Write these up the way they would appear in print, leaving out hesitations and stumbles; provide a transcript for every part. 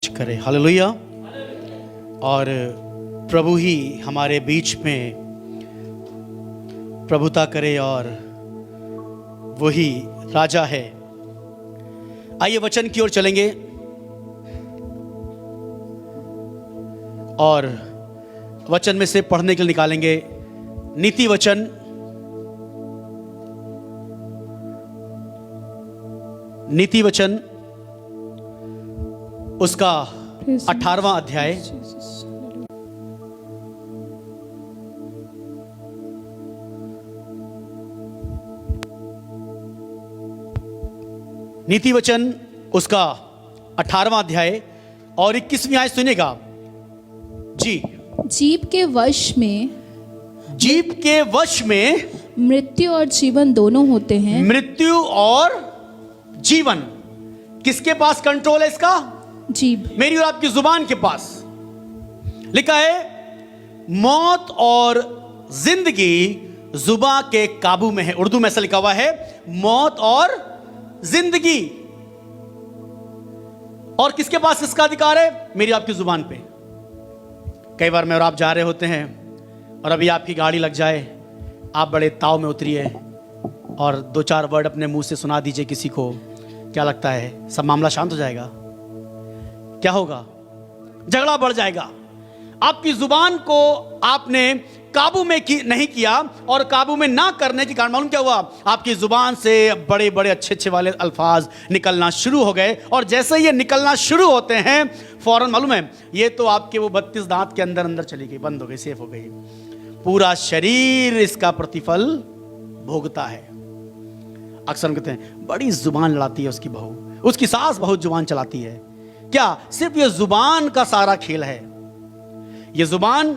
करे। हालेलुया। और प्रभु ही हमारे बीच में प्रभुता करे और वही राजा है। आइए वचन की ओर चलेंगे और वचन में से पढ़ने के लिए निकालेंगे नीति वचन उसका 18वां अध्याय नीति वचन उसका 18वां अध्याय और 21वीं आयत सुनिएगा जी। जीव के वश में मृत्यु और जीवन दोनों होते हैं। मृत्यु और जीवन किसके पास कंट्रोल है इसका? जीव, मेरी और आपकी जुबान के पास। लिखा है मौत और जिंदगी जुबां के काबू में है। उर्दू में ऐसा लिखा हुआ है मौत और जिंदगी। और किसके पास इसका अधिकार है? मेरी आपकी जुबान पे। कई बार मैं और आप जा रहे होते हैं और अभी आपकी गाड़ी लग जाए, आप बड़े ताव में उतरिए और दो चार वर्ड अपने मुंह से सुना दीजिए किसी को। क्या लगता है सब मामला शांत हो जाएगा? क्या होगा? झगड़ा बढ़ जाएगा। आपकी जुबान को आपने काबू में नहीं किया और काबू में ना करने के कारण मालूम क्या हुआ? आपकी जुबान से बड़े बड़े अच्छे वाले अल्फाज निकलना शुरू हो गए। और जैसे ये निकलना शुरू होते हैं फौरन मालूम है ये तो आपके वो 32 दांत के अंदर चली गई, बंद हो गई, सेफ हो गई। पूरा शरीर इसका प्रतिफल भोगता है। अक्सर हम कहते हैं बड़ी जुबान लड़ाती है उसकी बहू, उसकी सास बहुत जुबान चलाती है। क्या सिर्फ ये जुबान का सारा खेल है? ये जुबान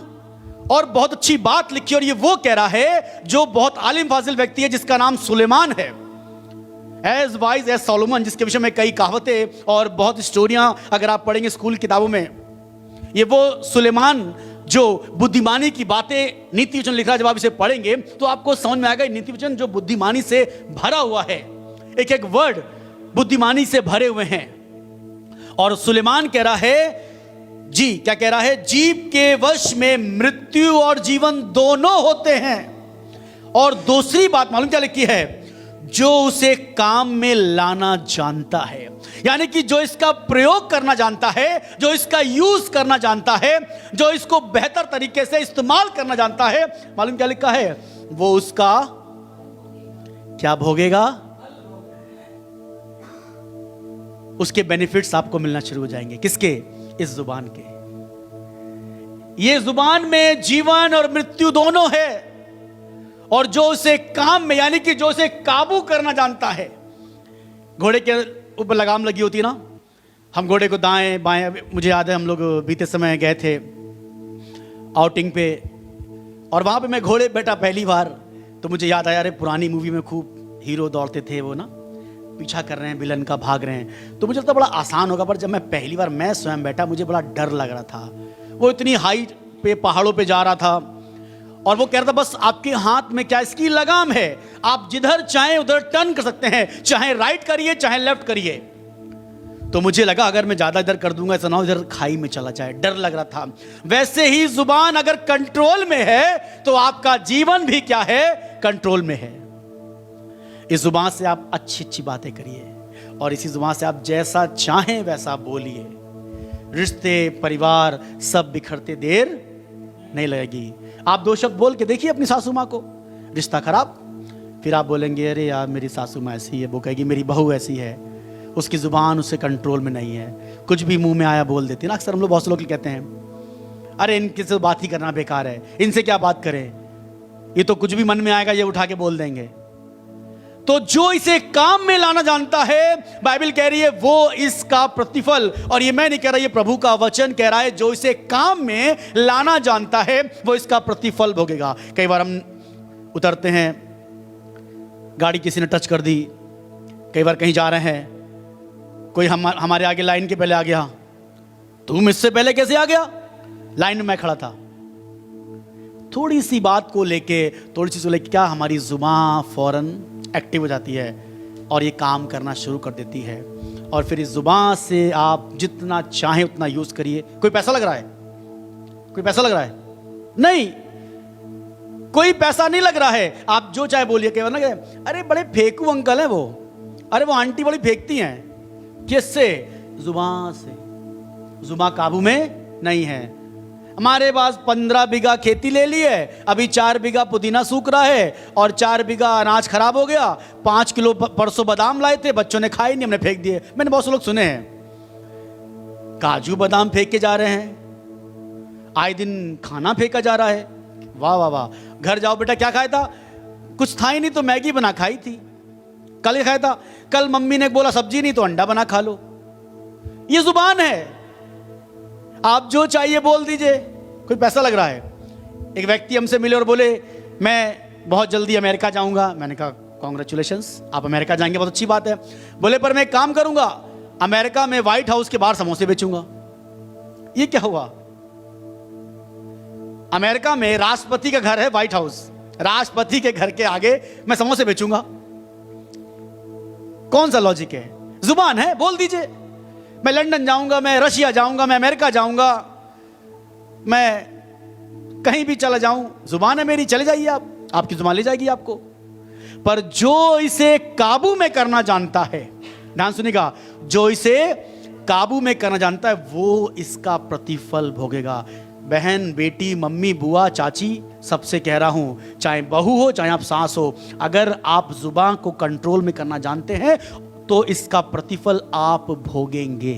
और बहुत अच्छी बात लिखी और ये वो कह रहा है जो बहुत आलिम फाजिल व्यक्ति है जिसका नाम सुलेमान है। एज वाइज एज सोलोमन, जिसके विषय में कई कहावतें और बहुत स्टोरियां अगर आप पढ़ेंगे स्कूल किताबों में। ये वो सुलेमान जो बुद्धिमानी की बातें नीति वचन लिख रहा है। जब आप इसे पढ़ेंगे तो आपको समझ में आएगा नीति वचन जो बुद्धिमानी से भरा हुआ है। एक एक वर्ड बुद्धिमानी से भरे हुए हैं। और सुलेमान कह रहा है जी, क्या कह रहा है? जीव के वश में मृत्यु और जीवन दोनों होते हैं। और दूसरी बात मालूम क्या लिखी है? जो उसे काम में लाना जानता है। यानी कि जो इसका प्रयोग करना जानता है, जो इसका यूज करना जानता है, जो इसको बेहतर तरीके से इस्तेमाल करना जानता है, मालूम क्या लिखा है? वो उसका क्या भोगेगा? उसके बेनिफिट्स आपको मिलना शुरू हो जाएंगे। किसके? इस जुबान के। ये जुबान में जीवन और मृत्यु दोनों है। और जो उसे काम में यानी कि जो उसे काबू करना जानता है। घोड़े के ऊपर लगाम लगी होती है ना, हम घोड़े को दाएं बाएं, मुझे याद है हम लोग बीते समय गए थे आउटिंग पे और वहां पे मैं घोड़े बैठा पहली बार, तो मुझे याद आया अरे पुरानी मूवी में खूब हीरो दौड़ते थे, वो ना पीछा कर रहे हैं विलन का, भाग रहे हैं, तो मुझे लगता बड़ा आसान होगा। पर जब मैं पहली बार मैं स्वयं बैठा मुझे बड़ा डर लग रहा था। वो इतनी हाइट पे पहाड़ों पे जा रहा था और वो कह रहा था बस आपके हाथ में क्या इसकी लगाम है, आप जिधर चाहें उधर टर्न कर सकते हैं, चाहे राइट करिए चाहे लेफ्ट करिए। तो मुझे लगा अगर मैं ज्यादा इधर कर दूंगा ऐसा ना इधर खाई में चला जाए, डर लग रहा था। वैसे ही जुबान अगर कंट्रोल में है तो आपका जीवन भी क्या है? कंट्रोल में है। इस जुबान से आप अच्छी बातें करिए और इसी जुबान से आप जैसा चाहें वैसा बोलिए। रिश्ते परिवार सब बिखरते देर नहीं लगेगी। आप दो शब्द बोल के देखिए अपनी सासू माँ को, रिश्ता खराब, फिर आप बोलेंगे अरे यार मेरी सासू माँ ऐसी है, वो कहेगी मेरी बहू ऐसी है। उसकी जुबान उससे कंट्रोल में नहीं है, कुछ भी मुंह में आया बोल देती है ना। अक्सर हम लोग बहुत से लोग कहते हैं अरे इनके से बात ही करना बेकार है, इनसे क्या बात करें, ये तो कुछ भी मन में आएगा ये उठा के बोल देंगे। तो जो इसे काम में लाना जानता है, बाइबल कह रही है वो इसका प्रतिफल, और ये मैं नहीं कह रहा, ये प्रभु का वचन कह रहा है, जो इसे काम में लाना जानता है वो इसका प्रतिफल भोगेगा। कई बार हम उतरते हैं, गाड़ी किसी ने टच कर दी, कई बार कहीं जा रहे हैं, कोई हमारे आगे लाइन के पहले आ गया, तुम इससे पहले कैसे आ गया? लाइन में मैं खड़ा था। थोड़ी सी बात को लेके, थोड़ी सी लेके क्या हमारी जुबान फौरन एक्टिव हो जाती है और ये काम करना शुरू कर देती है। और फिर इस जुबान से आप जितना चाहें उतना यूज करिए। कोई पैसा लग रहा है? कोई पैसा लग रहा है? नहीं, कोई पैसा नहीं लग रहा है। आप जो चाहे बोलिए। केवल ना कि अरे बड़े फेंकू अंकल हैं वो, अरे वो आंटी बड़ी फेंकती हैं। किससे? जुबान से। जुबान काबू में नहीं है। हमारे पास 15 बीघा खेती ले ली है, अभी 4 बीघा पुदीना सूख रहा है और 4 बीघा अनाज खराब हो गया। 5 किलो परसों बादाम लाए थे, बच्चों ने खाए नहीं, हमने फेंक दिए। मैंने बहुत से लोग सुने हैं काजू बादाम फेंक के जा रहे हैं, आए दिन खाना फेंका जा रहा है। वाह वाह वाह। घर जाओ बेटा, क्या खाया था? कुछ था ही नहीं तो मैगी बना खाई थी। कल खाया था? कल मम्मी ने बोला सब्जी नहीं तो अंडा बना खा लो। ये जुबान है, आप जो चाहिए बोल दीजिए। कोई पैसा लग रहा है? एक व्यक्ति हमसे मिले और बोले मैं बहुत जल्दी अमेरिका जाऊंगा। मैंने कहा कांग्रेचुलेशंस, आप अमेरिका जाएंगे, बहुत अच्छी बात है। बोले पर मैं एक काम करूंगा, अमेरिका में व्हाइट हाउस के बाहर समोसे बेचूंगा। ये क्या हुआ? अमेरिका में राष्ट्रपति का घर है व्हाइट हाउस, राष्ट्रपति के घर के आगे मैं समोसे बेचूंगा। कौन सा लॉजिक है? जुबान है, बोल दीजिए। मैं लंदन जाऊंगा, मैं रशिया जाऊंगा, मैं अमेरिका जाऊंगा, मैं कहीं भी चला जाऊं, जुबान है मेरी, चले जाइए आप, आपकी जुबान ले जाएगी आपको। पर जो इसे काबू में करना जानता है, ध्यान सुनिएगा, जो इसे काबू में करना जानता है वो इसका प्रतिफल भोगेगा। बहन, बेटी, मम्मी, बुआ, चाची, सबसे कह रहा हूं, चाहे बहू हो चाहे आप सास हो, अगर आप जुबान को कंट्रोल में करना जानते हैं तो इसका प्रतिफल आप भोगेंगे।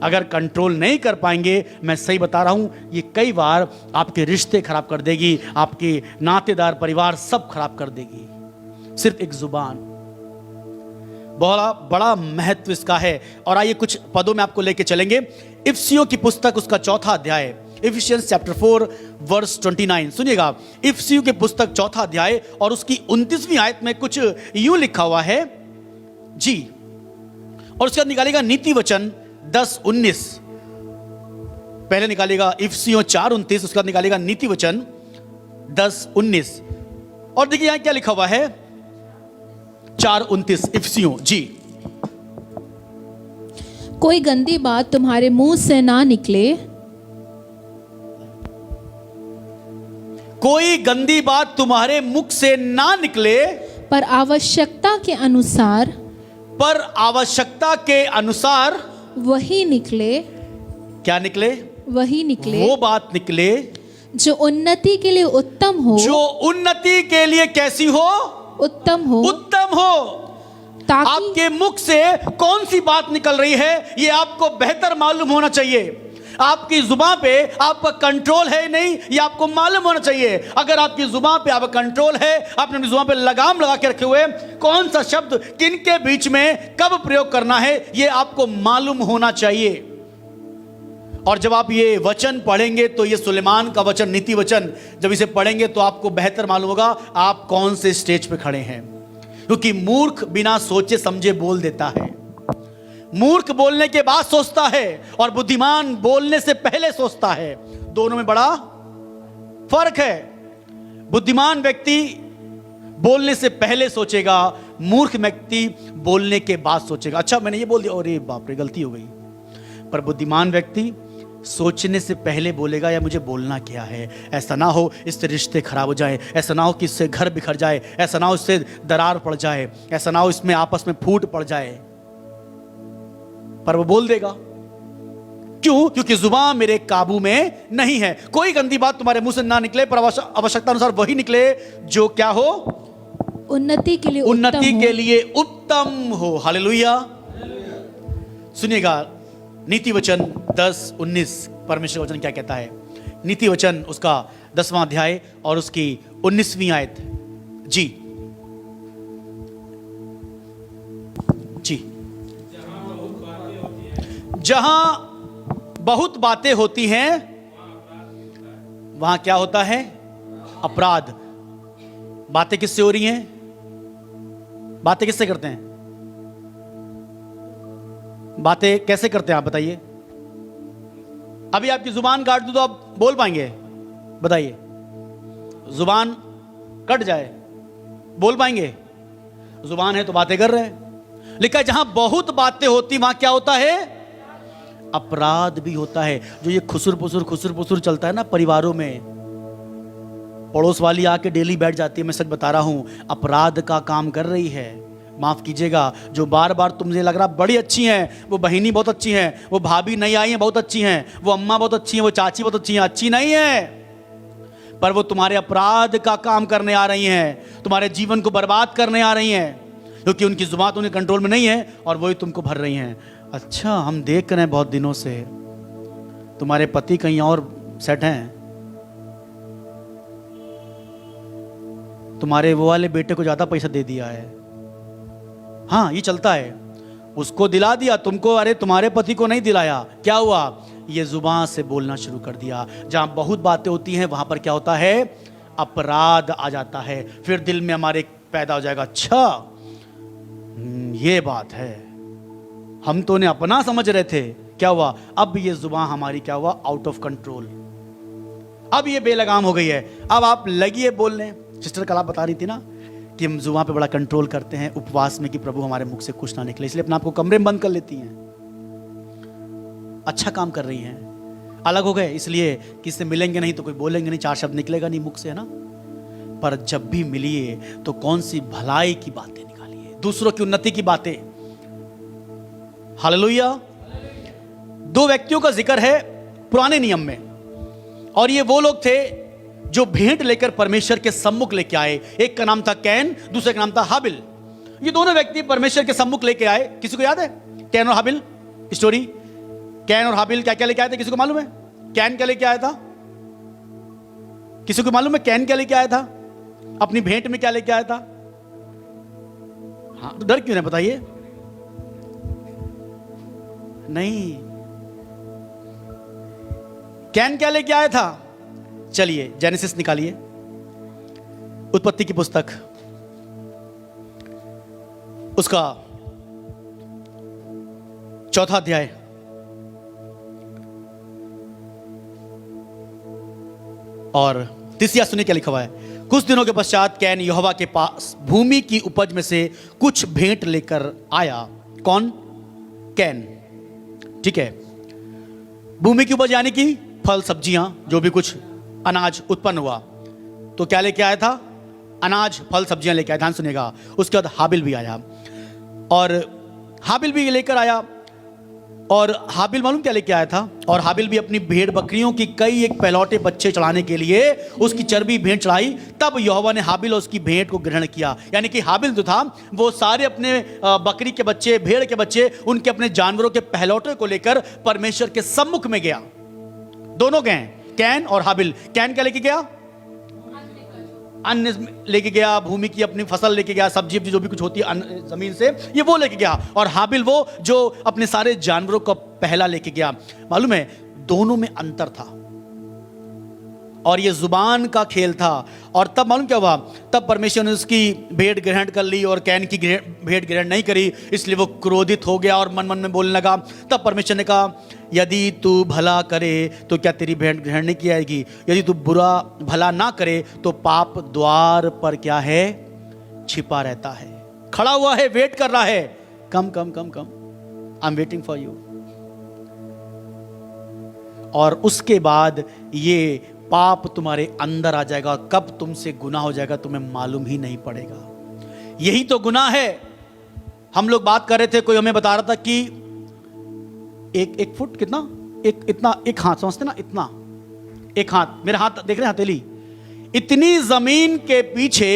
अगर कंट्रोल नहीं कर पाएंगे, मैं सही बता रहा हूं, ये कई बार आपके रिश्ते खराब कर देगी, आपके नातेदार, परिवार सब खराब कर देगी। सिर्फ एक जुबान, बहुत बड़ा महत्व इसका है। और आइए कुछ पदों में आपको लेके चलेंगे। इफिसियों की पुस्तक, उसका 4था अध्याय, इफिशियंस चैप्टर 4 वर्स 29। सुनिएगा, इफिसियों की पुस्तक 4था अध्याय और उसकी 29वीं आयत में कुछ यूं लिखा हुआ है जी। और उसके बाद निकालेगा नीति वचन 10:19। पहले निकालेगा इफिसियों 4:29, उसके बाद निकालेगा नीति वचन 10:19। और देखिए यहां क्या लिखा हुआ है, 4:29 इफिसियों जी। कोई गंदी बात तुम्हारे मुंह से ना निकले, कोई गंदी बात तुम्हारे मुख से ना निकले, पर आवश्यकता के अनुसार, पर आवश्यकता के अनुसार वही निकले। क्या निकले? वही निकले वो बात निकले जो उन्नति के लिए उत्तम हो, जो उन्नति के लिए कैसी हो? उत्तम हो, उत्तम हो। ताकि आपके मुख से कौन सी बात निकल रही है ये आपको बेहतर मालूम होना चाहिए। आपकी जुबान पे आपका कंट्रोल है नहीं, ये आपको मालूम होना चाहिए। अगर आपकी जुबान पे आपका कंट्रोल है, आपने अपनी जुबान पे लगाम लगा के रखे हुए, कौन सा शब्द किन के बीच में कब प्रयोग करना है ये आपको मालूम होना चाहिए। और जब आप ये वचन पढ़ेंगे तो ये सुलेमान का वचन, नीति वचन, जब इसे पढ़ेंगे तो आपको बेहतर मालूम होगा आप कौन से स्टेज पे खड़े हैं। क्योंकि मूर्ख बिना सोचे समझे बोल देता है। मूर्ख बोलने के बाद सोचता है और बुद्धिमान बोलने से पहले सोचता है। दोनों में बड़ा फर्क है। बुद्धिमान व्यक्ति बोलने से पहले सोचेगा, मूर्ख व्यक्ति बोलने के बाद सोचेगा। अच्छा मैंने ये बोल दिया, अरे बाप रे गलती हो गई। पर बुद्धिमान व्यक्ति सोचने से पहले बोलेगा या मुझे बोलना क्या है, ऐसा ना हो इससे रिश्ते खराब हो जाए, ऐसा ना हो कि इससे घर बिखर जाए, ऐसा ना हो इससे दरार पड़ जाए, ऐसा ना हो इसमें आपस में फूट पड़ जाए। पर वो बोल देगा। क्यों? क्योंकि जुबान मेरे काबू में नहीं है। कोई गंदी बात तुम्हारे मुंह से ना निकले, पर आवश्यकता अनुसार वही निकले जो क्या हो? उन्नति के लिए, उन्नति के लिए उत्तम हो। हालेलुया। सुनिएगा नीति वचन 10:19, परमेश्वर वचन क्या कहता है। नीति वचन उसका 10वां अध्याय और उसकी 19वीं आयत जी जी। जहां बहुत बातें होती हैं वहां क्या होता है? अपराध। बातें किससे हो रही हैं? बातें किससे करते हैं? बातें कैसे करते हैं आप बताइए। अभी आपकी जुबान काट दूं तो आप बोल पाएंगे? बताइए। जुबान कट जाए, बोल पाएंगे? जुबान है तो बातें कर रहे हैं। लिखा है जहां बहुत बातें होती वहां क्या होता है? अपराध भी होता है। जो ये खुसुर पुसुर चलता है ना परिवारों में, पड़ोस वाली आके डेली बैठ जाती है, मैं सच बता रहा हूं, अपराध का काम कर रही है। माफ कीजिएगा, जो बार बार तुमसे लग रहा बड़ी अच्छी हैं, वो बहिनी बहुत अच्छी हैं, वो भाभी नई आई हैं बहुत अच्छी हैं, वो अम्मा बहुत अच्छी हैं, वो चाची बहुत अच्छी हैं, अच्छी नहीं है, पर वो तुम्हारे अपराध का काम करने आ रही हैं, तुम्हारे जीवन को बर्बाद करने आ रही हैं, क्योंकि उनकी जुबान उनके कंट्रोल में नहीं है और वही तुमको भर रही हैं। अच्छा, हम देख रहे हैं बहुत दिनों से तुम्हारे पति कहीं और सेट हैं, तुम्हारे वो वाले बेटे को ज्यादा पैसा दे दिया है। हाँ, ये चलता है, उसको दिला दिया तुमको, अरे तुम्हारे पति को नहीं दिलाया, क्या हुआ? ये जुबान से बोलना शुरू कर दिया। जहां बहुत बातें होती हैं वहां पर क्या होता है? अपराध आ जाता है। फिर दिल में हमारे पैदा हो जाएगा, अच्छा ये बात है, हम तो उन्हें अपना समझ रहे थे, क्या हुआ? अब ये जुबान हमारी क्या हुआ? आउट ऑफ कंट्रोल, अब ये बेलगाम हो गई है। अब आप लगिए बोलने। सिस्टर कल आप बता रही थी ना कि हम जुबान पे बड़ा कंट्रोल करते हैं उपवास में कि प्रभु हमारे मुख से कुछ ना निकले, इसलिए अपने आप को कमरे में बंद कर लेती हैं। अच्छा काम कर रही हैं, अलग हो गए इसलिए किससे मिलेंगे नहीं तो कोई बोलेंगे नहीं, चार शब्द निकलेगा नहीं मुख से, है ना। पर जब भी मिलिए तो कौन सी भलाई की बातें निकालिए, दूसरों की उन्नति की बातें। हालेलुया। दो व्यक्तियों का जिक्र है पुराने नियम में, और ये वो लोग थे जो भेंट लेकर परमेश्वर के सम्मुख लेके आए। एक का नाम था कैन, दूसरे का नाम था हाबिल। ये दोनों व्यक्ति परमेश्वर के सम्मुख लेके आए। किसी को याद है कैन और हाबिल स्टोरी? कैन और हाबिल क्या क्या लेके आए थे, किसी को मालूम है? कैन क्या लेके आया था? किसी को मालूम है कैन क्या लेके आया था? अपनी भेंट में क्या लेके आया था? हाँ, तो डर क्यों नहीं, बताइए। नहीं, कैन क्या लेके आया था? चलिए जेनेसिस निकालिए, उत्पत्ति की पुस्तक, उसका 4वां अध्याय और 3 सुनिए क्या लिखा हुआ है। कुछ दिनों के पश्चात कैन यहोवा के पास भूमि की उपज में से कुछ भेंट लेकर आया। कौन? कैन। ठीक है, भूमि की उपज यानी कि फल सब्जियां, जो भी कुछ अनाज उत्पन्न हुआ, तो क्या लेके आया था? अनाज, फल सब्जियां लेके आया। ध्यान सुनिएगा। उसके बाद हाबिल भी आया, और हाबिल भी लेकर आया। और हाबिल मालूम क्या लेके आया था? और हाबिल भी अपनी भेड़ बकरियों की कई एक पहलौटे बच्चे चढ़ाने के लिए उसकी चर्बी भेंट चढ़ाई। तब यहोवा ने हाबिल और उसकी भेंट को ग्रहण किया। यानी कि हाबिल जो था वो सारे अपने बकरी के बच्चे, भेड़ के बच्चे, उनके अपने जानवरों के पहलौटे को लेकर परमेश्वर के सम्मुख में गया। दोनों गए, कैन और हाबिल। कैन क्या लेके गया? अन्न लेके गया, भूमि की अपनी फसल लेके गया, सब्जी जो भी कुछ होती है जमीन से, ये वो लेके गया। और हाबिल वो जो अपने सारे जानवरों का पहला लेके गया। मालूम है दोनों में अंतर था, और ये जुबान का खेल था। और तब मालूम क्या हुआ? तब परमेश्वर ने उसकी भेंट ग्रहण कर ली और कैन की भेंट ग्रहण नहीं करी, इसलिए वो क्रोधित हो गया और मन मन में बोलने लगा। तब परमेश्वर ने कहा, यदि तू भला करे तो क्या तेरी भेंट ग्रहण नहीं की जाएगी? यदि तू बुरा भला ना करे तो पाप द्वार पर क्या है? छिपा रहता है, खड़ा हुआ है, वेट कर रहा है। Come come come come, I am waiting for you. और उसके बाद ये पाप तुम्हारे अंदर आ जाएगा। कब तुमसे गुनाह हो जाएगा तुम्हें मालूम ही नहीं पड़ेगा। यही तो गुनाह है। हम लोग बात कर रहे थे, कोई हमें बता रहा था कि एक फुट कितना, इतना एक हाथ, समझते ना, इतना एक हाथ, मेरा हाथ देख रहे हैं हथेली, इतनी जमीन के पीछे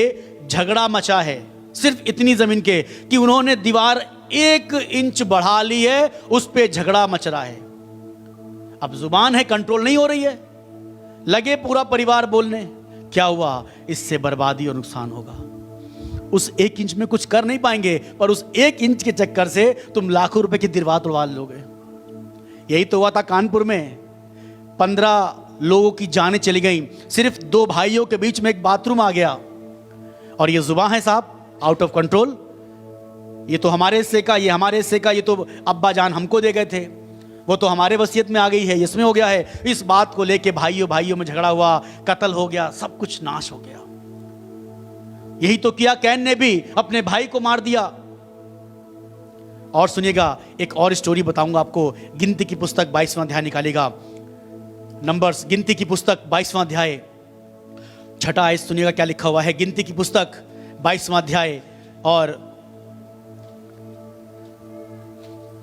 झगड़ा मचा है। सिर्फ इतनी जमीन के कि उन्होंने दीवार 1 इंच बढ़ा ली है, उस पे झगड़ा मच रहा है। अब जुबान है, कंट्रोल नहीं हो रही है, लगे पूरा परिवार बोलने। क्या हुआ? इससे बर्बादी और नुकसान होगा। उस 1 इंच में कुछ कर नहीं पाएंगे, पर उस 1 इंच के चक्कर से तुम लाखों रुपए की दीवार तोड़वा लोगे। यही तो हुआ था कानपुर में। 15 लोगों की जानें चली गई, सिर्फ 2 भाइयों के बीच में एक बाथरूम आ गया। और ये जुबान है साहब, आउट ऑफ कंट्रोल। ये तो हमारे हिस्से का, ये हमारे हिस्से का, ये तो अब्बा जान हमको दे गए थे, वो तो हमारे वसीयत में आ गई है, इसमें हो गया है। इस बात को लेके भाइयों में झगड़ा हुआ, कत्ल हो गया, सब कुछ नाश हो गया। यही तो किया कैन ने भी, अपने भाई को मार दिया। और सुनिएगा, एक और स्टोरी बताऊंगा आपको। गिनती की पुस्तक 22वां अध्याय निकालेगा, नंबर्स गिनती की पुस्तक 22वां अध्याय 6 आयत, सुनिएगा क्या लिखा हुआ है। गिनती की पुस्तक 22वां अध्याय और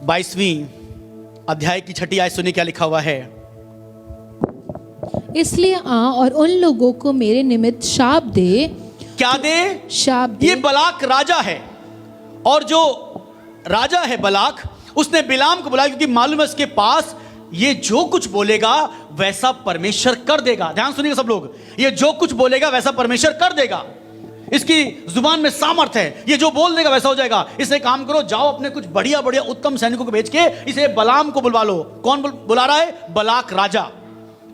22वीं अध्याय की 6 आयत, सुनिए क्या लिखा हुआ है। इसलिए आ और उन लोगों को मेरे निमित्त शाप दे। क्या दे? शाप दे। ये बलाक राजा है, और जो राजा है बलाक, उसने बिलाम को बुलाया क्योंकि मालूम है उसके पास ये जो कुछ बोलेगा वैसा परमेश्वर कर देगा। ध्यान सुनिएगा सब लोग, ये जो कुछ बोलेगा वैसा परमेश्वर कर देगा। इसकी जुबान में सामर्थ है, ये जो बोल देगा वैसा हो जाएगा। इसे काम करो, जाओ अपने कुछ बढ़िया बढ़िया उत्तम सैनिकों को भेज के इसे बलाम को बुलवा लो। कौन बुला रहा है? बलाक राजा।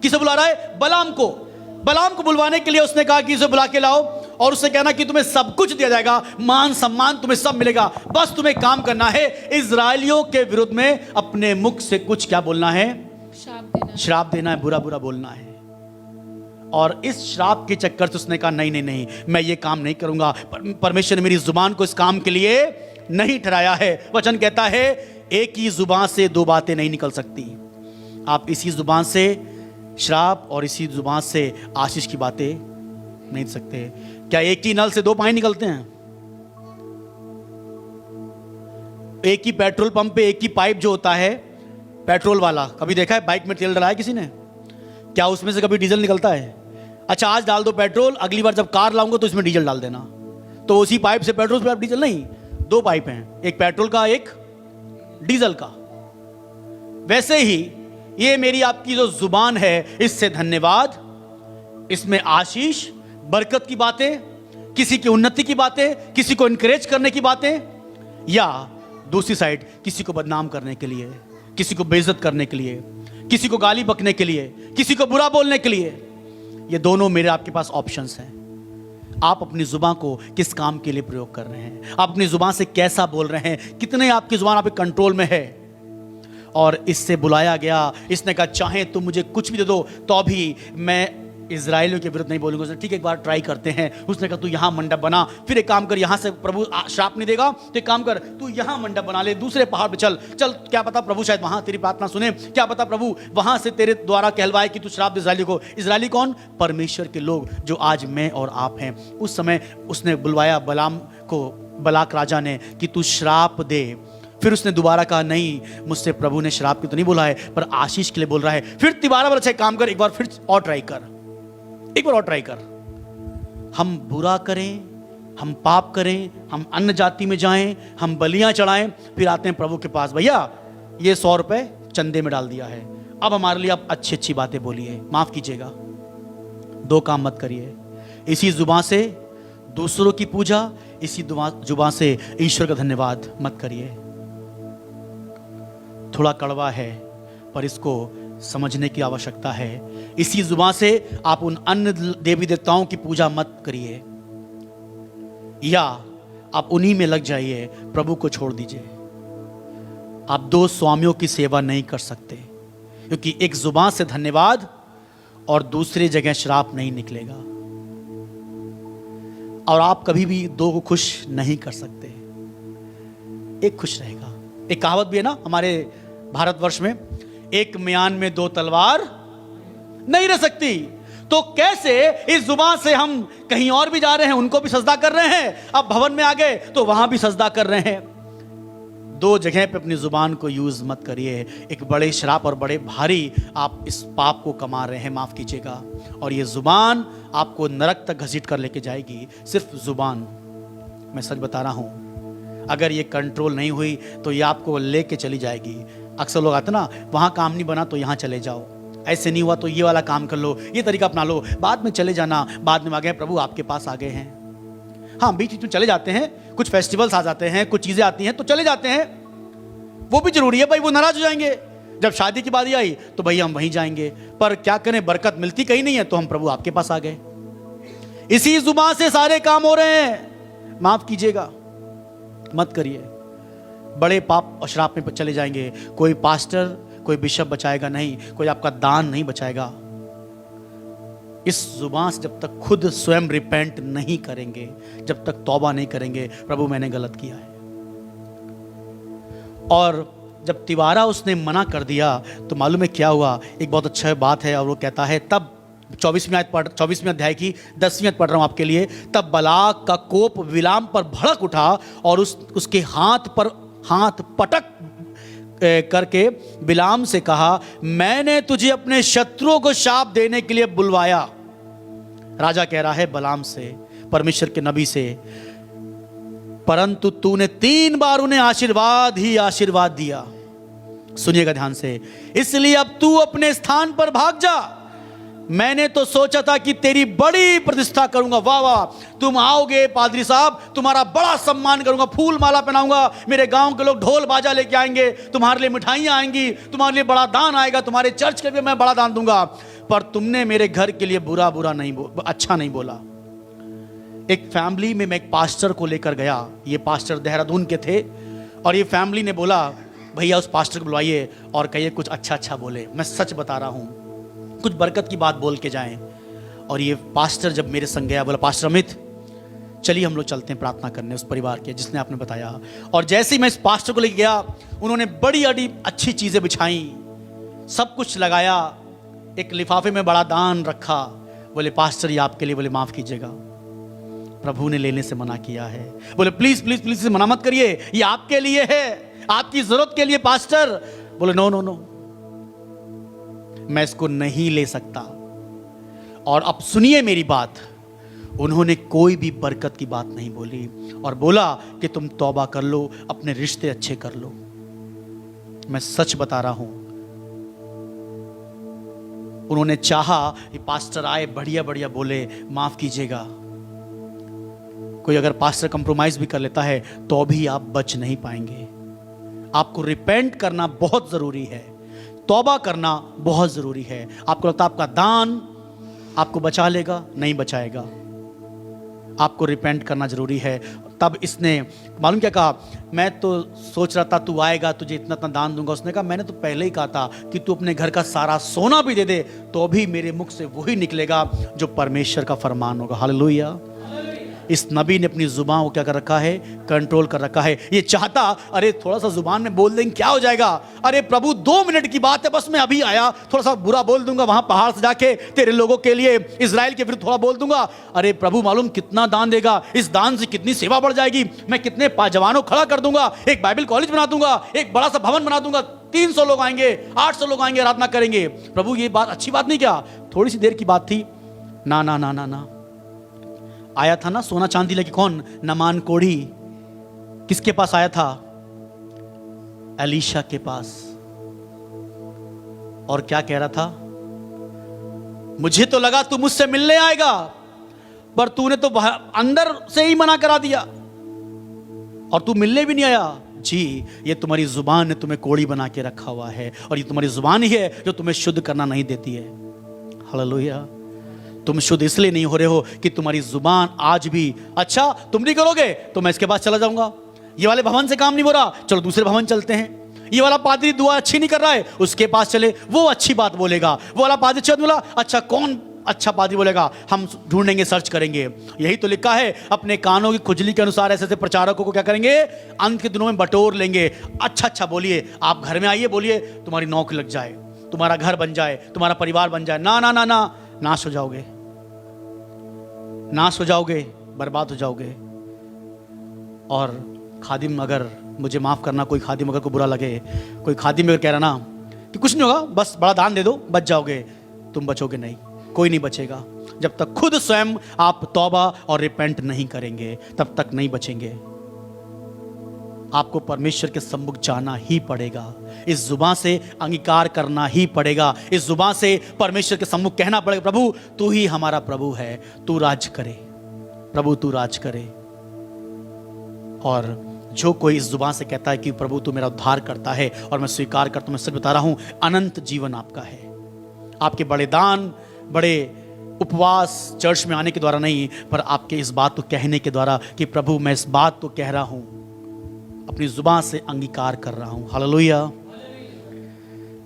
किसे बुला रहा है? बलाम को। बलाम को बुलवाने के लिए उसने कहा कि इसे बुला के लाओ और उससे कहना कि तुम्हें सब कुछ दिया जाएगा, मान सम्मान तुम्हें सब मिलेगा, बस तुम्हें काम करना है, इजरायलियों के विरुद्ध में अपने मुख से कुछ क्या बोलना है? श्राप देना है, बुरा बुरा बोलना है। और इस श्राप के चक्कर से उसने कहा नहीं नहीं नहीं, मैं ये काम नहीं करूंगा। परमेश्वर ने मेरी जुबान को इस काम के लिए नहीं ठहराया है। वचन कहता है एक ही जुबान से दो बातें नहीं निकल सकती। आप इसी जुबान से श्राप और इसी जुबान से आशीष की बातें नहीं सकते। क्या एक ही नल से दो पानी निकलते हैं? एक ही पेट्रोल पंप पे एक ही पाइप जो होता है पेट्रोल वाला, कभी देखा है बाइक में तेल डलाया किसी ने? क्या उसमें से कभी डीजल निकलता है? अच्छा आज डाल दो पेट्रोल, अगली बार जब कार लाऊंगा तो इसमें डीजल डाल देना। तो उसी पाइप से पेट्रोल से डीजल नहीं, दो पाइप हैं, एक पेट्रोल का एक डीजल का। वैसे ही ये मेरी आपकी जो जुबान है, इससे धन्यवाद, इसमें आशीष बरकत की बातें, किसी की उन्नति की बातें, किसी को इनकरेज करने की बातें, या दूसरी साइड किसी को बदनाम करने के लिए, किसी को बेइज्जत करने के लिए, किसी को गाली बकने के लिए, किसी को बुरा बोलने के लिए, ये दोनों मेरे आपके पास ऑप्शंस हैं। आप अपनी जुबान को किस काम के लिए प्रयोग कर रहे हैं? आप अपनी जुबान से कैसा बोल रहे हैं? कितने आपकी जुबान आपके कंट्रोल में है? और इससे बुलाया गया, इसने कहा चाहे तुम मुझे कुछ भी दे दो तो भी मैं इजराइलियों के विरुद्ध नहीं बोलूंगा। उसने ठीक एक बार ट्राई करते हैं। उसने कहा तू यहां मंडप बना, फिर एक काम कर, यहां से प्रभु श्राप नहीं देगा तो एक काम कर, तू यहां मंडप बना ले, दूसरे पहाड़ पे चल चल, क्या पता प्रभु शायद वहां तेरी प्रार्थना सुने, क्या पता प्रभु वहां से तेरे द्वारा कहलवाए कि तू श्राप दे इजराइली को। इजराइली कौन? परमेश्वर के लोग, जो आज मैं और आप हैं। उस समय उसने बुलवाया बलाम को, बलाक राजा ने, कि तू श्राप दे। फिर उसने दोबारा कहा नहीं, मुझसे प्रभु ने श्राप की तो नहीं बोला है, पर आशीष के लिए बोल रहा है। फिर दोबारा बोला अच्छा काम कर, एक बार फिर और ट्राई कर, एक बार और ट्राई कर। हम बुरा करें, हम पाप करें, हम अन्य जाति में जाएं, हम बलियां चढ़ाएं, फिर आते हैं प्रभु के पास, भैया ये 100 रुपए चंदे में डाल दिया है, अब हमारे लिए आप अच्छी अच्छी बातें बोलिए, माफ कीजिएगा। दो काम मत करिए, इसी जुबान से दूसरों की पूजा, इसी जुबान से ईश्वर का धन्यवाद मत करिए। थोड़ा कड़वा है पर इसको समझने की आवश्यकता है। इसी जुबान से आप उन अन्य देवी देवताओं की पूजा मत करिए, या आप उन्हीं में लग जाइए, प्रभु को छोड़ दीजिए। आप दो स्वामियों की सेवा नहीं कर सकते, क्योंकि एक जुबान से धन्यवाद और दूसरी जगह श्राप नहीं निकलेगा, और आप कभी भी दो को खुश नहीं कर सकते। एक खुश रहेगा। एक कहावत भी है ना हमारे भारतवर्ष में, एक म्यान में दो तलवार नहीं रह सकती। तो कैसे इस जुबान से हम कहीं और भी जा रहे हैं, उनको भी सजदा कर रहे हैं, अब भवन में आ गए तो वहां भी सजदा कर रहे हैं। दो जगह पे अपनी जुबान को यूज मत करिए। एक बड़े श्राप और बड़े भारी आप इस पाप को कमा रहे हैं, माफ कीजिएगा। और ये जुबान आपको नरक तक घसीट कर लेके जाएगी। सिर्फ जुबान, मैं सच बता रहा हूं, अगर ये कंट्रोल नहीं हुई तो ये आपको लेके चली जाएगी। अक्सर लोग आते ना, वहां काम नहीं बना तो यहां चले जाओ, ऐसे नहीं हुआ तो ये वाला काम कर लो, ये तरीका अपना लो, बाद में चले जाना, बाद में आ गए प्रभु आपके पास आ गए हैं। हाँ, बीच बीच में चले जाते हैं, कुछ फेस्टिवल्स आ जाते हैं, कुछ चीजें आती हैं तो चले जाते हैं, वो भी जरूरी है भाई। वो नाराज हो जाएंगे, जब शादी की बारी आई तो भाई हम वहीं जाएंगे, पर क्या करें, बरकत मिलती कहीं नहीं है, तो हम प्रभु आपके पास आ गए। इसी जुबान से सारे काम हो रहे हैं, माफ कीजिएगा, मत करिए। बड़े पाप और श्राप में चले जाएंगे। कोई पास्टर, कोई बिशप बचाएगा नहीं, कोई आपका दान नहीं बचाएगा। इस जुबान से जब तक खुद स्वयं रिपेंट नहीं करेंगे, जब तक तौबा नहीं करेंगे, प्रभु मैंने गलत किया है, और जब तिवारा उसने मना कर दिया तो मालूम है क्या हुआ? एक बहुत अच्छा बात है और वो कहता है, तब 24वें अध्याय की 10वीं आयत पढ़ रहा हूं आपके लिए। तब बलाक का कोप बिलाम पर भड़क उठा और उसके हाथ पटक करके बिलाम से कहा, मैंने तुझे अपने शत्रुओं को शाप देने के लिए बुलवाया। राजा कह रहा है बलाम से, परमेश्वर के नबी से, परंतु तूने 3 बार उन्हें आशीर्वाद ही आशीर्वाद दिया। सुनिएगा ध्यान से, इसलिए अब तू अपने स्थान पर भाग जा। मैंने तो सोचा था कि तेरी बड़ी प्रतिष्ठा करूंगा। वाह वाह, तुम आओगे पादरी साहब, तुम्हारा बड़ा सम्मान करूंगा, फूल माला पहनाऊंगा, मेरे गांव के लोग ढोल बाजा लेके आएंगे, तुम्हारे लिए मिठाइयां आएंगी, तुम्हारे लिए बड़ा दान आएगा, तुम्हारे चर्च के लिए मैं बड़ा दान दूंगा। पर तुमने मेरे घर के लिए अच्छा नहीं बोला। एक फैमिली में मैं एक पास्टर को लेकर गया। ये पास्टर देहरादून के थे और ये फैमिली ने बोला, भैया उस पास्टर को बुलवाइए और कहिए कुछ अच्छा बोले। मैं सच बता रहा हूं, कुछ बरकत की बात बोल के जाएं। और ये पास्टर जब मेरे संग गया, बोला, पास्टर अमित चलिए हम लोग चलते हैं प्रार्थना करने उस परिवार के जिसने आपने बताया। और जैसे ही मैं इस पास्टर को लेके गया, उन्होंने बड़ी अच्छी चीजें बिछाई, सब कुछ लगाया, एक लिफाफे में बड़ा दान रखा। बोले पास्टर ये आपके लिए, बोले माफ कीजिएगा, प्रभु ने लेने से मना किया है। बोले प्लीज प्लीज प्लीज मना मत करिए, ये आपके लिए है, आपकी जरूरत के लिए पास्टर। बोले नो, मैं इसको नहीं ले सकता। और अब सुनिए मेरी बात, उन्होंने कोई भी बरकत की बात नहीं बोली और बोला कि तुम तौबा कर लो, अपने रिश्ते अच्छे कर लो। मैं सच बता रहा हूं, उन्होंने चाहा कि पास्टर आए, बढ़िया बोले माफ कीजिएगा। कोई अगर पास्टर कंप्रोमाइज भी कर लेता है तो भी आप बच नहीं पाएंगे। आपको रिपेंट करना बहुत जरूरी है, तौबा करना बहुत जरूरी है। आपको लगता है आपका दान आपको बचा लेगा? नहीं बचाएगा। आपको रिपेंट करना जरूरी है। तब इसने मालूम क्या कहा, मैं तो सोच रहा था तू आएगा, तुझे इतना दान दूंगा। उसने कहा मैंने तो पहले ही कहा था कि तू अपने घर का सारा सोना भी दे दे तो भी मेरे मुख से वही निकलेगा जो परमेश्वर का फरमान होगा। हालेलुया। इस नबी ने अपनी जुबान को क्या कर रखा है? कंट्रोल कर रखा है। ये चाहता अरे थोड़ा सा जुबान में बोल देंगे क्या हो जाएगा, अरे प्रभु 2 मिनट की बात है, बस मैं अभी आया, थोड़ा सा बुरा बोल दूंगा, वहां पहाड़ से जाके तेरे लोगों के लिए, इजराइल के विरुद्ध थोड़ा बोल दूंगा। अरे प्रभु मालूम कितना दान देगा, इस दान से कितनी सेवा बढ़ जाएगी, मैं कितने जवानों खड़ा कर दूंगा, एक बाइबल कॉलेज बना दूंगा, एक बड़ा सा भवन बना दूंगा, 300 लोग आएंगे, 800 लोग आएंगे, आराधना करेंगे। प्रभु ये बात अच्छी बात नहीं क्या? थोड़ी सी देर की बात थी। ना ना ना ना ना, आया था ना सोना चांदी लेके, कौन? नमान कोढ़ी। किसके पास आया था? एलीशा के पास। और क्या कह रहा था? मुझे तो लगा तू मुझसे मिलने आएगा, पर तूने तो अंदर से ही मना करा दिया और तू मिलने भी नहीं आया। जी, ये तुम्हारी जुबान ने तुम्हें कोढ़ी बना के रखा हुआ है और ये तुम्हारी जुबान ही है जो तुम्हें शुद्ध करना नहीं देती है। हालेलुया। तुम शुद्ध इसलिए नहीं हो रहे हो कि तुम्हारी जुबान आज भी, अच्छा तुम नहीं करोगे तो मैं इसके पास चला जाऊंगा, ये वाले भवन से काम नहीं हो रहा, चलो दूसरे भवन चलते हैं, ये वाला पादरी दुआ अच्छी नहीं कर रहा है, उसके पास चले, वो अच्छी बात बोलेगा, वो वाला पादरी अच्छा बोला, अच्छा कौन अच्छा पादरी बोलेगा, हम ढूंढेंगे, सर्च करेंगे। यही तो लिखा है, अपने कानों की खुजली के अनुसार ऐसे प्रचारकों को क्या करेंगे? अंत के दिनों में बटोर लेंगे। अच्छा बोलिए, आप घर में आइए, बोलिए, तुम्हारी नौकरी लग जाए, तुम्हारा घर बन जाए, तुम्हारा परिवार बन जाए। ना ना ना ना, नाश हो जाओगे, नाश हो जाओगे, बर्बाद हो जाओगे। और खादिम, अगर मुझे माफ करना, कोई खादिम अगर को बुरा लगे, कोई खादिम अगर कह रहा ना कि कुछ नहीं होगा, बस बड़ा दान दे दो बच जाओगे, तुम बचोगे नहीं, कोई नहीं बचेगा। जब तक खुद स्वयं आप तौबा और रिपेंट नहीं करेंगे तब तक नहीं बचेंगे। आपको परमेश्वर के सम्मुख जाना ही पड़ेगा, इस जुबान से अंगीकार करना ही पड़ेगा, इस जुबान से परमेश्वर के सम्मुख कहना पड़ेगा, प्रभु तू ही हमारा प्रभु है, तू राज करे, प्रभु तू राज करे। और जो कोई इस जुबान से कहता है कि प्रभु तू मेरा उद्धार करता है और मैं स्वीकार करता हूं, मैं सच बता रहा हूं, अनंत जीवन आपका है। आपके बड़े दान, बड़े उपवास चर्च में आने के द्वारा नहीं, पर आपके इस बात को कहने के द्वारा कि प्रभु मैं इस बात को कह रहा हूं, अपनी जुबान से अंगीकार कर रहा हूं। हालेलुया।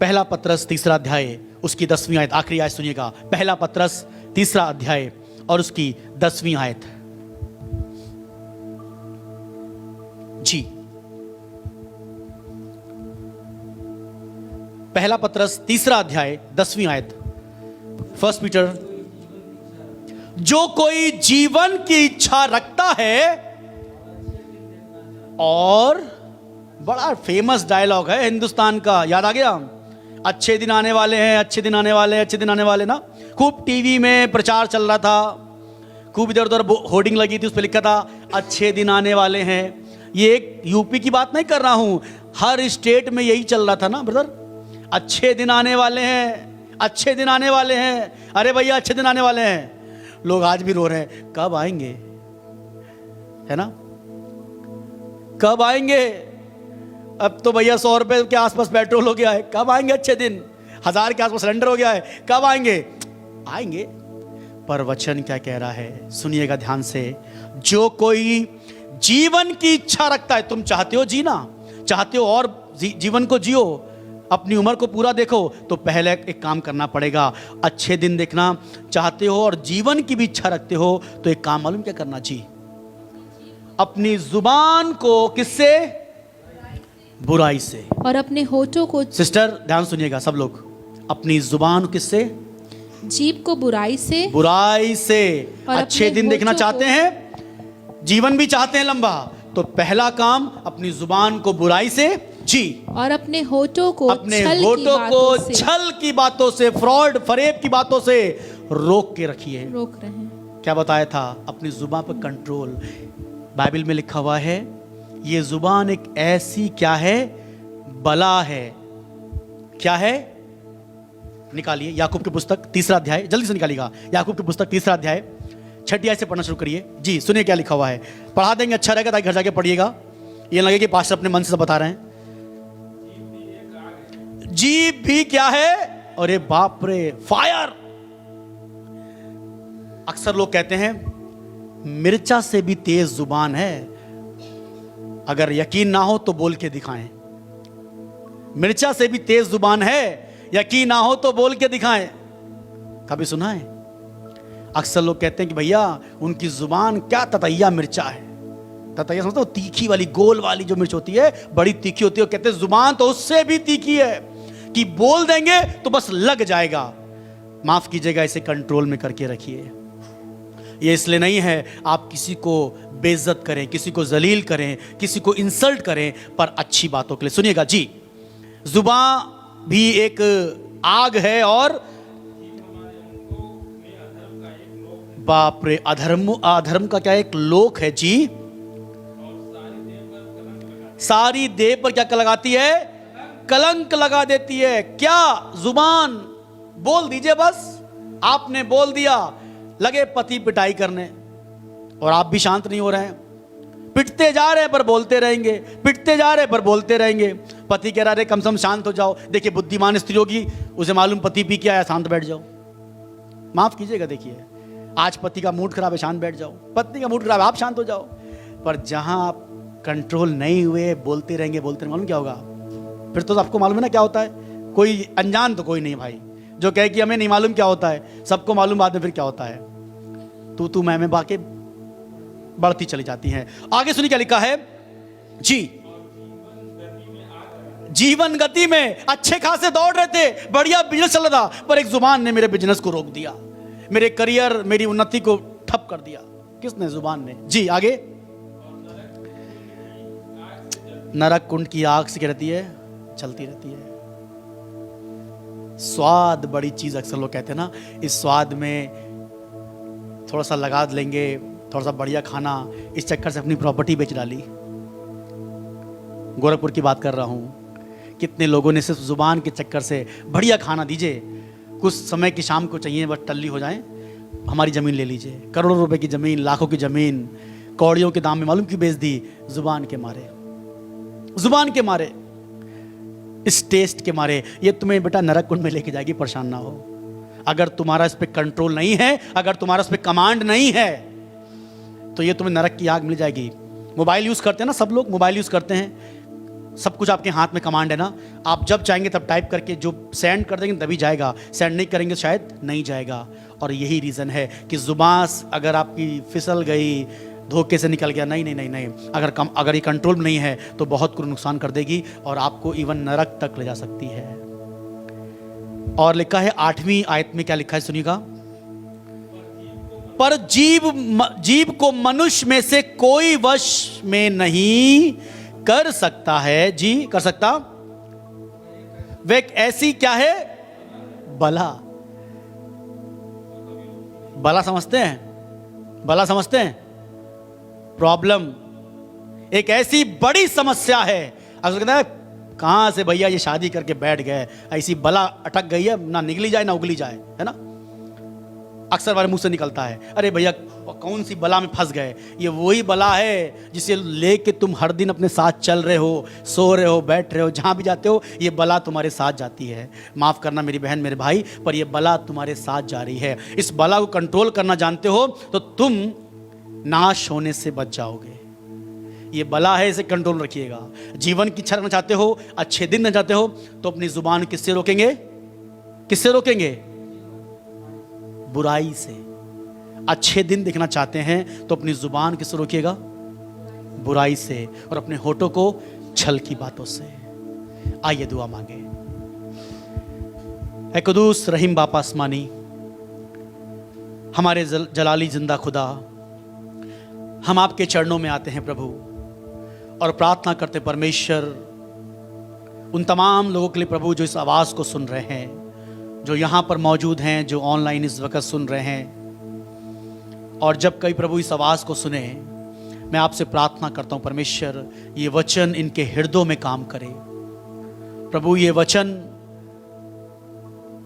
पहला पत्रस 3 अध्याय उसकी 10वीं आयत, आखिरी आयत सुनिएगा। पहला पत्रस 3 अध्याय और उसकी 10वीं आयत। जी, पहला पत्रस 3 अध्याय 10वीं आयत, 1 पीटर। जो कोई जीवन की इच्छा रखता है, और बड़ा फेमस डायलॉग है हिंदुस्तान का, याद आ गया, अच्छे दिन आने वाले हैं, अच्छे दिन आने वाले हैं, अच्छे दिन आने वाले ना। खूब टीवी में प्रचार चल रहा था, खूब इधर उधर होर्डिंग लगी थी, उस पर लिखा था अच्छे दिन आने वाले हैं। ये एक यूपी की बात नहीं कर रहा हूं, हर स्टेट में यही चल रहा था ना ब्रदर, अच्छे दिन आने वाले हैं, अच्छे दिन आने वाले हैं, अरे भैया अच्छे दिन आने वाले हैं। लोग आज भी रो रहे हैं, कब आएंगे, है ना, कब आएंगे। अब तो भैया 100 रुपए के आसपास पेट्रोल हो गया है, कब आएंगे अच्छे दिन। 1000 के आसपास सिलेंडर हो गया है, कब आएंगे, आएंगे। पर वचन क्या कह रहा है, सुनिएगा ध्यान से। जो कोई जीवन की इच्छा रखता है, तुम चाहते हो जीना, चाहते हो और जीवन को जियो, अपनी उम्र को पूरा देखो, तो पहले एक काम करना पड़ेगा, अच्छे दिन देखना चाहते हो और जीवन की भी इच्छा रखते हो, तो एक काम मालूम क्या करना चाहिए, अपनी जुबान को किससे, बुराई से, और अपने होठों को, सिस्टर ध्यान सुनिएगा सब लोग, अपनी जुबान किससे, जीभ को बुराई से, बुराई से। और अच्छे अपने दिन देखना होठों चाहते हैं, जीवन भी चाहते हैं लंबा, तो पहला काम अपनी जुबान को बुराई से जी, और अपने होठों को, अपने छल की होठों बातों को से छल की बातों से, फ्रॉड फरेब की बातों से रोक के रखिए। रोक रहे हैं। क्या बताया था, अपनी जुबान पर कंट्रोल। बाइबल में लिखा हुआ है, ये जुबान एक ऐसी क्या है, बला है। क्या है, निकालिए याकूब की पुस्तक 3 अध्याय, जल्दी से निकालिएगा, याकूब की पुस्तक 3 अध्याय 6 आयत से पढ़ना शुरू करिए। जी सुनिए क्या लिखा हुआ है, पढ़ा देंगे, अच्छा रहेगा ताकि घर जाके पढ़िएगा, ये लगे कि पास्टर अपने मन से बता रहे हैं। जीभ भी क्या है, अरे बाप रे, फायर। अक्सर लोग कहते हैं मिर्चा से भी तेज जुबान है, अगर यकीन ना हो तो बोल के दिखाएं। मिर्चा से भी तेज जुबान है, यकीन ना हो तो बोल के दिखाएं। कभी सुना है? अक्सर लोग कहते हैं कि भैया उनकी जुबान क्या ततैया मिर्चा है। ततैया समझते हो, तीखी वाली गोल वाली जो मिर्च होती है, बड़ी तीखी होती है। कहते हैं जुबान तो उससे भी तीखी है कि बोल देंगे तो बस लग जाएगा। माफ कीजिएगा, इसे कंट्रोल में करके रखिए। ये इसलिए नहीं है आप किसी को बेइज्जत करें, किसी को जलील करें, किसी को इंसल्ट करें, पर अच्छी बातों के लिए। सुनिएगा जी, जुबान भी एक आग है, और बाप रे, अधर्म का क्या एक लोक है जी। सारी देह पर क्या लगाती है, कलंक लगा देती है। क्या, जुबान। बोल दीजिए बस, आपने बोल दिया, लगे पति पिटाई करने, और आप भी शांत नहीं हो रहे हैं। पिटते जा रहे हैं पर बोलते रहेंगे, पिटते जा रहे हैं पर बोलते रहेंगे। पति कह रहा है कम से कम शांत हो जाओ। देखिए बुद्धिमान स्त्री होगी, उसे मालूम पति पी के आया, शांत बैठ जाओ। माफ कीजिएगा, देखिए आज पति का मूड खराब है, शांत बैठ जाओ। पत्नी का मूड खराब है, आप शांत हो जाओ। पर जहां आप कंट्रोल नहीं हुए, बोलते रहेंगे, मालूम क्या होगा फिर? तो आपको मालूम है ना क्या होता है। कोई अनजान तो कोई नहीं भाई, जो कहे कि हमें नहीं मालूम क्या होता है, सबको मालूम बाद में फिर क्या होता है। तू मैं बाकी बढ़ती चली जाती हैं। आगे सुनिए क्या लिखा है जी। जीवन गति में अच्छे खासे दौड़ रहे थे, बढ़िया बिजनेस चल रहा था, पर एक जुबान ने मेरे बिजनेस को रोक दिया, मेरे करियर, मेरी उन्नति को ठप कर दिया। किसने? जुबान ने जी। आगे, नरक कुंड की आग से क्या रहती है, चलती रहती है। स्वाद बड़ी चीज, अक्सर लोग कहते हैं ना, इस स्वाद में थोड़ा सा लगा लेंगे, थोड़ा सा बढ़िया खाना, इस चक्कर से अपनी प्रॉपर्टी बेच डाली। गोरखपुर की बात कर रहा हूं, कितने लोगों ने सिर्फ जुबान के चक्कर से, बढ़िया खाना दीजिए, कुछ समय की शाम को चाहिए बस टल्ली हो जाए, हमारी ज़मीन ले लीजिए, करोड़ों रुपए की ज़मीन, लाखों की ज़मीन, कौड़ियों के दाम में मालूम क्यों बेच दी? जुबान के मारे, जुबान के मारे, इस टेस्ट के मारे। ये तुम्हें बेटा नरक कुंड में लेके जाएगी, परेशान ना हो। अगर तुम्हारा इस पे कंट्रोल नहीं है, अगर तुम्हारा इस पे कमांड नहीं है, तो ये तुम्हें नरक की आग मिल जाएगी। मोबाइल यूज़ करते हैं ना, सब लोग मोबाइल यूज़ करते हैं, सब कुछ आपके हाथ में कमांड है ना। आप जब चाहेंगे तब टाइप करके जो सेंड कर देंगे तभी जाएगा, सेंड नहीं करेंगे शायद नहीं जाएगा। और यही रीज़न है कि जुबान अगर आपकी फिसल गई, धोखे से निकल गया, नहीं, अगर ये कंट्रोल नहीं है तो बहुत कुछ नुकसान कर देगी और आपको इवन नरक तक ले जा सकती है। और लिखा है 8वीं आयत में, क्या लिखा है सुनिएगा। पर जीव को मनुष्य में से कोई वश में नहीं कर सकता है। जी, कर सकता। वे एक ऐसी क्या है, बला। बला समझते हैं, बला समझते हैं, प्रॉब्लम, एक ऐसी बड़ी समस्या है। अगर कहता है कहां से भैया ये शादी करके बैठ गए, ऐसी बला अटक गई है, ना निकली जाए ना उगली जाए, है ना। अक्सर हमारे मुंह से निकलता है, अरे भैया कौन सी बला में फंस गए। ये वही बला है जिसे लेके तुम हर दिन अपने साथ चल रहे हो, सो रहे हो, बैठ रहे हो, जहां भी जाते हो ये बला तुम्हारे साथ जाती है। माफ करना मेरी बहन मेरे भाई, पर ये बला तुम्हारे साथ जा रही है। इस बला को कंट्रोल करना जानते हो तो तुम नाश होने से बच जाओगे। ये बला है, इसे कंट्रोल रखिएगा। जीवन की इच्छा रखना चाहते हो, अच्छे दिन न चाहते हो, तो अपनी जुबान किससे रोकेंगे, किससे रोकेंगे, बुराई से। अच्छे दिन देखना चाहते हैं तो अपनी जुबान किससे रोकिएगा, बुराई से, और अपने होठों को छल की बातों से। आइए दुआ मांगे। ऐ कुदूस रहीम बाप आसमानी, हमारे जलाली जिंदा खुदा, हम आपके चरणों में आते हैं प्रभु और प्रार्थना करते परमेश्वर उन तमाम लोगों के लिए प्रभु जो इस आवाज़ को सुन रहे हैं, जो यहाँ पर मौजूद हैं, जो ऑनलाइन इस वक्त सुन रहे हैं। और जब कई प्रभु इस आवाज़ को सुने, मैं आपसे प्रार्थना करता हूँ परमेश्वर ये वचन इनके हृदयों में काम करे। प्रभु ये वचन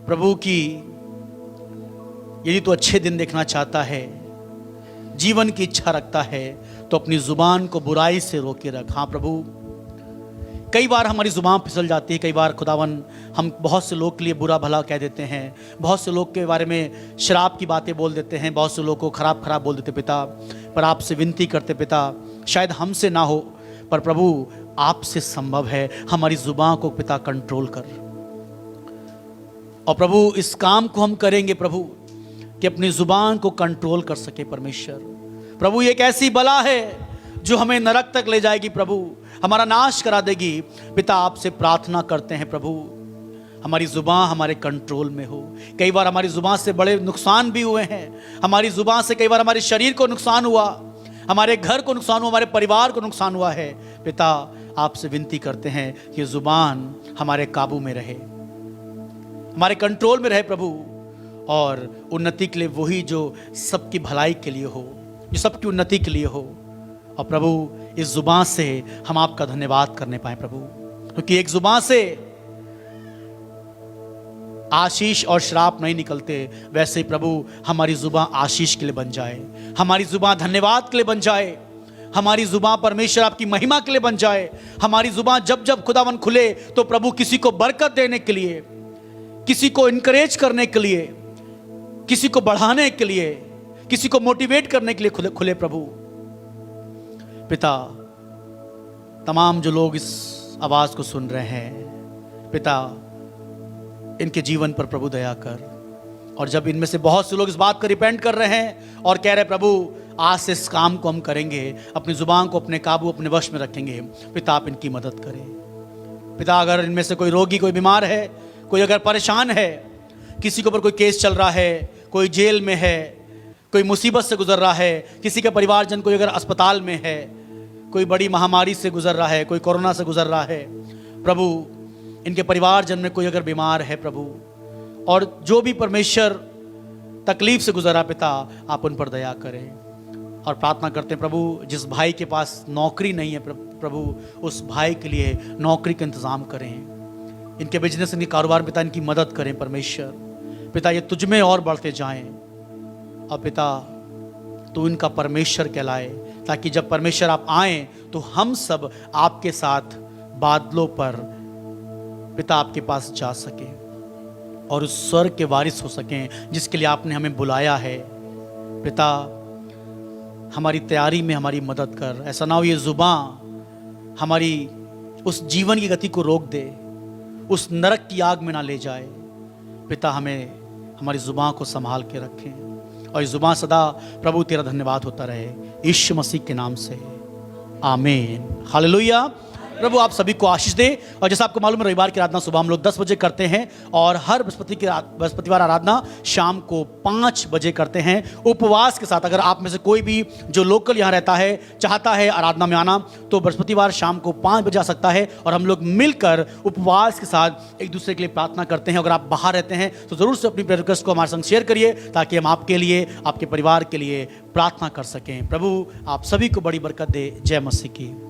प्रभु की, यदि तो अच्छे दिन देखना चाहता है, जीवन की इच्छा रखता है, तो अपनी जुबान को बुराई से रोके रख। हाँ प्रभु, कई बार हमारी जुबान फिसल जाती है, कई बार खुदावन हम बहुत से लोग के लिए बुरा भला कह देते हैं, बहुत से लोग के बारे में शराब की बातें बोल देते हैं, बहुत से लोग को खराब खराब बोल देते पिता। पर आपसे विनती करते पिता, शायद हमसे ना हो, पर प्रभु आपसे संभव है। हमारी जुबान को पिता कंट्रोल कर, और प्रभु इस काम को हम करेंगे प्रभु कि अपनी जुबान को कंट्रोल कर सके परमेश्वर। प्रभु ये एक ऐसी बला है जो हमें नरक तक ले जाएगी प्रभु, हमारा नाश करा देगी। पिता आपसे प्रार्थना करते हैं प्रभु हमारी जुबान हमारे कंट्रोल में हो। कई बार हमारी जुबान से बड़े नुकसान भी हुए हैं, हमारी जुबान से कई बार हमारे शरीर को नुकसान हुआ, हमारे घर को नुकसान हुआ, हमारे परिवार को नुकसान हुआ है। पिता आपसे विनती करते हैं कि जुबान हमारे काबू में रहे, हमारे कंट्रोल में रहे प्रभु, और उन्नति के लिए वही जो सबकी भलाई के लिए हो, जो सबकी उन्नति के लिए हो। और प्रभु इस जुबान से हम आपका धन्यवाद करने पाए प्रभु, क्योंकि एक जुबान से आशीष और श्राप नहीं निकलते, वैसे ही प्रभु हमारी जुबान आशीष के लिए बन जाए, हमारी जुबान धन्यवाद के लिए बन जाए, हमारी जुबान परमेश्वर आपकी महिमा के लिए बन जाए। हमारी जुबान जब जब खुदावन खुले तो प्रभु किसी को बरकत देने के लिए, किसी को इनकरेज करने के लिए, किसी को बढ़ाने के लिए, किसी को मोटिवेट करने के लिए खुले प्रभु। पिता तमाम जो लोग इस आवाज को सुन रहे हैं पिता, इनके जीवन पर प्रभु दया कर। और जब इनमें से बहुत से लोग इस बात को रिपेंट कर रहे हैं और कह रहे प्रभु आज से इस काम को हम करेंगे, अपनी जुबान को अपने काबू अपने वश में रखेंगे, पिता आप इनकी मदद करें। पिता अगर इनमें से कोई रोगी, कोई बीमार है, कोई अगर परेशान है, किसी के ऊपर कोई केस चल रहा है, कोई जेल में है, कोई मुसीबत से गुजर रहा है, किसी का परिवारजन कोई अगर अस्पताल में है, कोई बड़ी महामारी से गुजर रहा है, कोई कोरोना से गुजर रहा है, प्रभु इनके परिवारजन में कोई अगर बीमार है प्रभु, और जो भी परमेश्वर तकलीफ से गुजरा पिता आप उन पर दया करें। और प्रार्थना करते हैं प्रभु जिस भाई के पास नौकरी नहीं है प्रभु उस भाई के लिए नौकरी का इंतजाम करें, इनके बिजनेस, इनके कारोबार पिता इनकी मदद करें परमेश्वर। पिता ये तुझ में और बढ़ते जाएं, और पिता तू इनका परमेश्वर कहलाए, ताकि जब परमेश्वर आप आएं तो हम सब आपके साथ बादलों पर पिता आपके पास जा सके और उस स्वर्ग के वारिस हो सकें जिसके लिए आपने हमें बुलाया है। पिता हमारी तैयारी में हमारी मदद कर, ऐसा ना हो ये जुबान हमारी उस जीवन की गति को रोक दे, उस नरक की आग में ना ले जाए। पिता हमें हमारी जुबान को संभाल के रखें, और ये जुबान सदा प्रभु तेरा धन्यवाद होता रहे, यीशु मसीह के नाम से आमीन। हालेलुया। प्रभु आप सभी को आशीष दे। और जैसा आपको मालूम है, रविवार की आराधना सुबह हम लोग 10 बजे करते हैं और हर बृहस्पतिवार आराधना शाम को 5 बजे करते हैं उपवास के साथ। अगर आप में से कोई भी जो लोकल यहाँ रहता है चाहता है आराधना में आना, तो बृहस्पतिवार शाम को 5 बजे आ सकता है और हम लोग मिलकर उपवास के साथ एक दूसरे के लिए प्रार्थना करते हैं। अगर आप बाहर रहते हैं तो जरूर से अपनी प्रेयर रिक्वेस्ट को हमारे संग शेयर करिए, ताकि हम आपके लिए, आपके परिवार के लिए प्रार्थना कर सकें। प्रभु आप सभी को बड़ी बरकत दे। जय मसीह की।